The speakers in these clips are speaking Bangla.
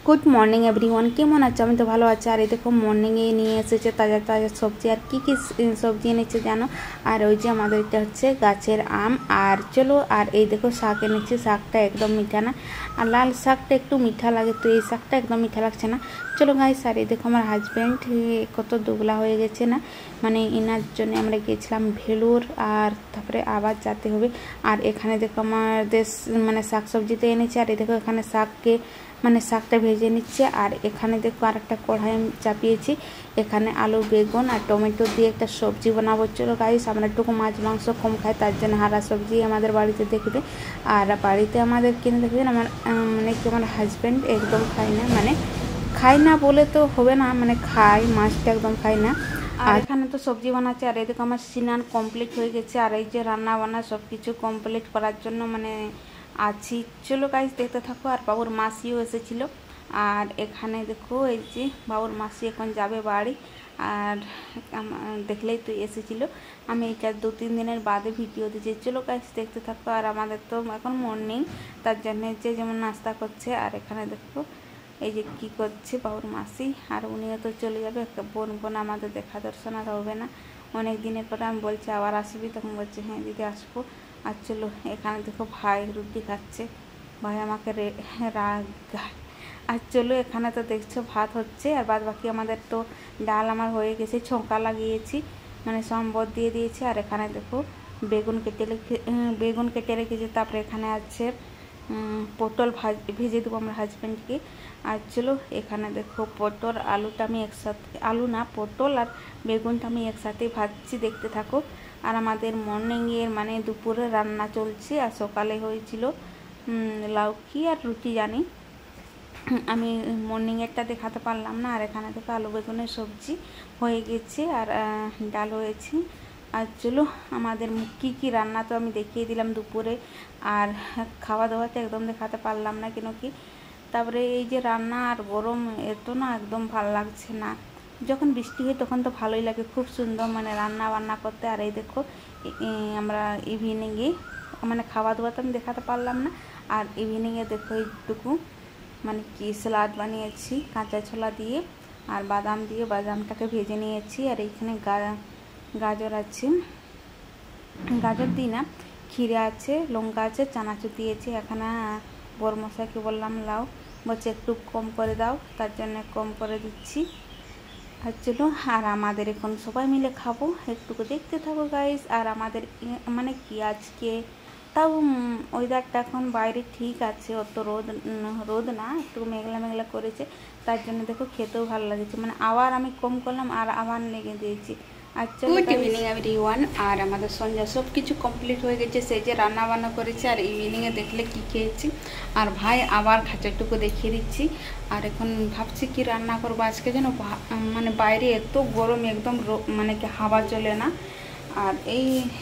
গুড মর্নিং এভরিওয়ান, কেমন আছো? আমি তো ভালো আছি। আর এই দেখো মর্নিংয়ে নিয়ে এসেছে তাজা তাজা সবজি। আর কি কি সবজি এনেছে জানো? আর ওই যে আমাদের এটা হচ্ছে গাছের আম। আর চলো, আর এই দেখো শাক এনেছে। শাকটা একদম মিঠা না, আর লাল শাকটা একটু মিঠা লাগে, তো এই শাকটা একদম মিঠা লাগছে না। চলো গাইস, আর এই দেখো আমার হাজব্যান্ড কত দুগলা হয়ে গেছে না, মানে এনার জন্য আমরা গিয়েছিলাম ভেলোর, আর তারপরে আবার যেতে হবে। আর এখানে দেখো আমাদের মানে শাক সবজিতে এনেছে। আর এই দেখো এখানে শাককে মানে শাকটা ভেজে নিচ্ছে। আর এখানে দেখো আর একটা কড়াই চাপিয়েছি, এখানে আলু বেগুন আর টমেটো দিয়ে একটা সবজি বানাবো। চলো গাইস, আমরা একটু মাছ মাংস কম খাই, তার জন্য হারা সবজি আমাদের বাড়িতে দেখবে। আর বাড়িতে আমাদের কিনে দেখবেন আমার মানে কি আমার হাজব্যান্ড একদম খায় না বলে তো হবে না, মানে খায়, মাছটা একদম খায় না। আর এখানে তো সবজি বানাচ্ছে। আর এদিকে আমার স্নান কমপ্লিট হয়ে গেছে, আর এই যে রান্না বান্না সব কিছু কমপ্লিট করার জন্য মানে আছি। চলো গাইস দেখতে থাকো। আর বাবুর মাসিও এসেছিল। আর এখানে দেখো এই যে বাবুর মাসি এখন যাবে বাড়ি। আর দেখলেই তো এসেছিল, আমি এটা 2-3 দিনের বাদে ভিডিও দিয়েছি। চলো গাইস দেখতে থাকো। আর আমাদের তো এখন মর্নিং, তার জন্য যে যেমন নাস্তা করছে। আর এখানে দেখো এই যে কি করছে বাবুর মাসি। আর উনিও তো চলে যাবে, বোন আমাদের দেখা দর্শন আর হবে না অনেক দিনের পরে। আমি বলছি আবার আসবি, তখন বলছে হ্যাঁ দিদি আসবো। আর চলো এখানে দেখো ভাই রুটি খাচ্ছে, ভাই আমাকে রাগ। আর চলো এখানে তো দেখছো ভাত হচ্ছে, আর বাদ বাকি আমাদের তো ডাল আমার হয়ে গেছে, ছৌঁকা লাগিয়েছি, মানে সম্বর দিয়ে দিয়েছি। আর এখানে দেখো বেগুন কেটে রেখেছি। তারপরে এখানে আছে পটল ভেজে দেবো আমার হাজব্যান্ডকে। আর চলো এখানে দেখো পটল আলুটা আমি একসাথে, আলু না পটল আর বেগুনটা আমি একসাথেই ভাজছি, দেখতে থাকো। আর আমাদের মর্নিংয়ের মানে দুপুরে রান্না চলছে, আর সকালে হয়েছিল লাউকি আর রুটি জানি, আমি মর্নিংয়েরটা দেখাতে পারলাম না। আর এখানে দেখো আলু বেগুনের সবজি হয়ে গেছে, আর ডাল হয়েছে। আর চলো আমাদের কী কী রান্না তো আমি দেখিয়ে দিলাম দুপুরে, আর খাওয়া দাওয়াতে একদম দেখাতে পারলাম না কেন কি। তারপরে এই যে রান্না আর গরম এত না একদম ভালো লাগছে না, যখন বৃষ্টি হয় তখন তো ভালোই লাগে, খুব সুন্দর মানে রান্না বান্না করতে। আর এই দেখো আমরা ইভিনিংয়ে মানে খাওয়া দাওয়া তো আমি দেখাতে পারলাম না। আর ইভিনিংয়ে দেখো এইটুকু মানে কি স্যালাড বানিয়েছি কাঁচা ছোলা দিয়ে আর বাদাম দিয়ে, বাদামটাকে ভেজে নিয়েছি। আর এইখানে গাজর আছে, গাজর দিই না, ক্ষীরা আছে, লঙ্কা আছে, চানাচুর দিয়েছি। এখানে বড় মশাইকে বললাম লাও, বলছে একটু কম করে দাও, তার জন্য কম করে দিচ্ছি। আর চলো, আর আমাদের এখন সবাই মিলে খাবো, একটুকু দেখতে থাকো গাইস। আর আমাদের মানে কি আজকে তাও ওয়েদারটা এখন বাইরে ঠিক আছে, অত রোদ না, একটু মেঘলা মেঘলা করেছে, তার জন্য দেখো খেতেও ভালো লাগছে। মানে আবার আমি কম করলাম আর আবার লেগে দিয়েছি। আচ্ছা গুড ইভিনিং এভরিওয়ান। আর আমাদের সন্ধ্যা সব কিছু কমপ্লিট হয়ে গেছে, সেই যে রান্না বান্না করেছে। আর ইভিনিংয়ে দেখলে কি খেয়েছি। আর ভাই আবার খাঁচাটুকু দেখিয়ে দিচ্ছি। আর এখন ভাবছি কি রান্না করবো আজকে, যেন মানে বাইরে এত গরম, একদম মানে কি হাওয়া চলে না। আর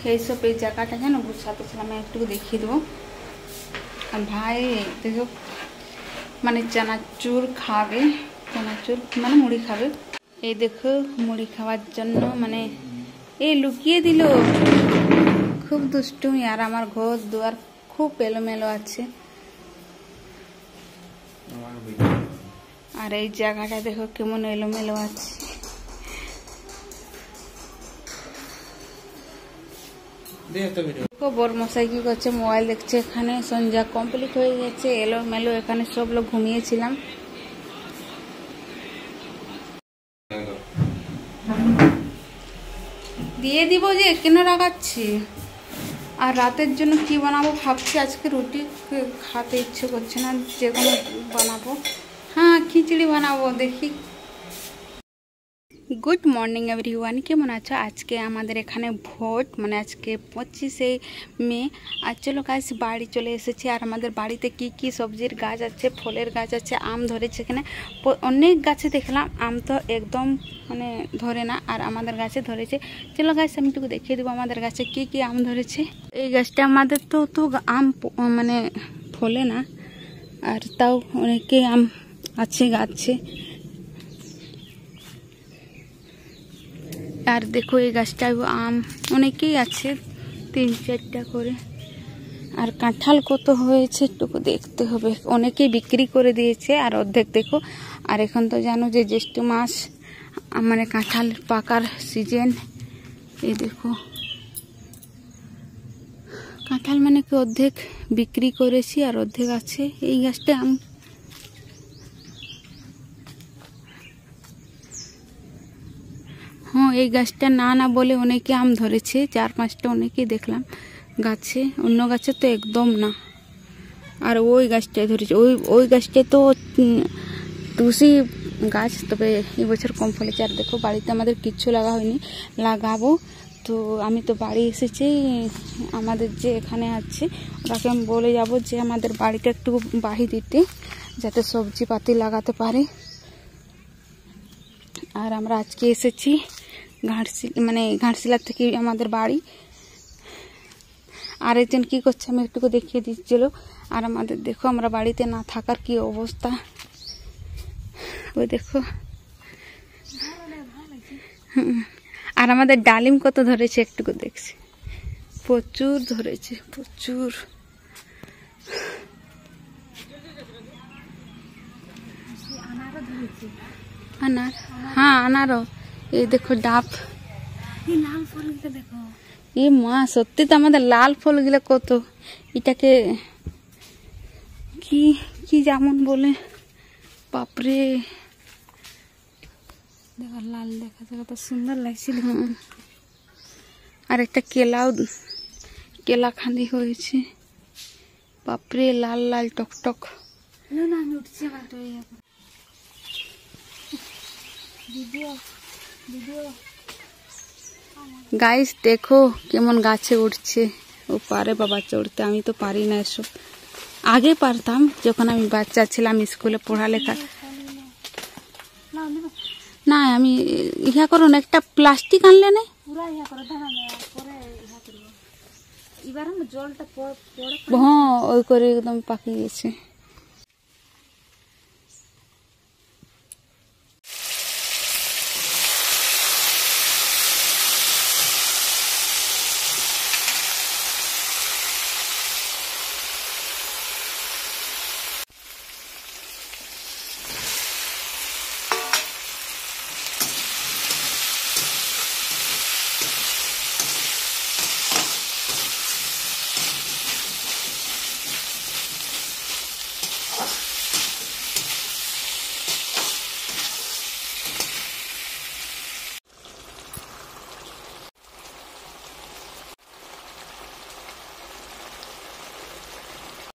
এইসব এই জায়গাটা যেন গুছাতে ছিলাম, আমি একটু দেখিয়ে দেবো। আর ভাই দেখো মানে চানাচুর খাবে, চানাচুর মানে মুড়ি খাবে, এই দেখো মুড়ি খাওয়ার জন্য মানে এই লুকিয়ে দিল, খুব দুষ্টুমি। আর আমার ঘর দুয়ার খুব এলোমেলো আছে। আর এই জায়গাটা দেখো কেমন এলোমেলো আছে। দেখো বড় মশাই কি করছে, মোবাইল দেখছে। এখানে সন্ধ্যা কমপ্লিট হয়ে গেছে, এলোমেলো, এখানে সব লোক ঘুমিয়েছিলাম। দিয়ে দিব যে কেন রাখাচ্ছি। আর রাতের জন্য কি বানাবো ভাবছি, আজকে রুটি খেতে ইচ্ছে করছে না, যে কোনো বানাবো। হ্যাঁ খিচুড়ি বানাবো, দেখি। গুড মর্নিং এভরিওয়ান, কেমন আছো? আজকে আমাদের এখানে ভোট, মানে আজকে 25শে মে। আর চলো গাছ বাড়ি চলে এসেছি। আর আমাদের বাড়িতে কি কি সবজির গাছ আছে, ফলের গাছ আছে, আম ধরেছে এখানে অনেক গাছে দেখলাম, আম তো একদম মানে ধরে না, আর আমাদের গাছে ধরেছে। চলো গাছ আমি একটু দেখিয়ে দেবো আমাদের গাছে কি কি আম ধরেছে। এই গাছটা আমাদের তো আম মানে ফলে না, আর তাও অনেকে আম আছে গাছে। আর দেখো এই গাছটায় আম অনেকেই আছে, 3-4টা করে। আর কাঁঠাল কত হয়েছে একটু দেখতে হবে। অনেকেই বিক্রি করে দিয়েছে আর অর্ধেক দেখো। আর এখন তো জানো যে জ্যৈষ্ঠ মাস মানে কাঁঠাল পাকার সিজন। এই দেখো কাঁঠাল মানে কি অর্ধেক বিক্রি করেছি আর অর্ধেক আছে। এই গাছটা আম হ্যাঁ এই গাছটা না বলে অনেকে আম ধরেছে, 4-5টা অনেকেই দেখলাম গাছে, অন্য গাছে তো একদম না। আর ওই গাছটায় ধরেছে, ওই গাছটায় তো তুলসী গাছ, তবে এবছর কম ফলেছে। আর দেখো বাড়িতে আমাদের কিচ্ছু লাগা হয়নি, লাগাবো। তো আমি তো বাড়ি এসেছি, আমাদের যে এখানে আছে ওটাকে আমি বলে যাব যে আমাদের বাড়িটা একটু বাড়ি দিতে, যাতে সবজি পাতি লাগাতে পারে। আর আমরা আজকে এসেছি ঘাটশিলা থেকে আমাদের বাড়ি। আর একজন কি করছে আমি একটু দেখিয়ে দিচ্ছিল। আর আমাদের দেখো আমরা বাড়িতে না থাকার কি অবস্থা, ওই দেখো। আর আমাদের ডালিম কত ধরেছে একটু দেখছি, প্রচুর ধরেছে, প্রচুর। আনার, হ্যাঁ আনারও। এই দেখো ডাব, এই লাল ফলগুলো দেখো। এই মা সত্যি তো আমাদের লাল ফলগুলো কত, এটাকে কি কি যেমন বলে, বাপরে দেখো লাল দেখাতে কত সুন্দর লাগছিল। আর একটা কেলা খাঁদি হয়েছে, বাপরে লাল লাল টকটক। আমি উঠছি আমার গাইস দেখো কেমন গাছে উঠছে। ও পারে বাবা চড়তে, আমি তো পারি না এসব। আগে পারতাম যখন আমি বাচ্চা ছিলাম, স্কুলে পড়ালেখা। না আমি ইহা করো না, একটা প্লাস্টিক আনলে না হ্যাঁ ওই করে একদম পাকিয়ে গেছে।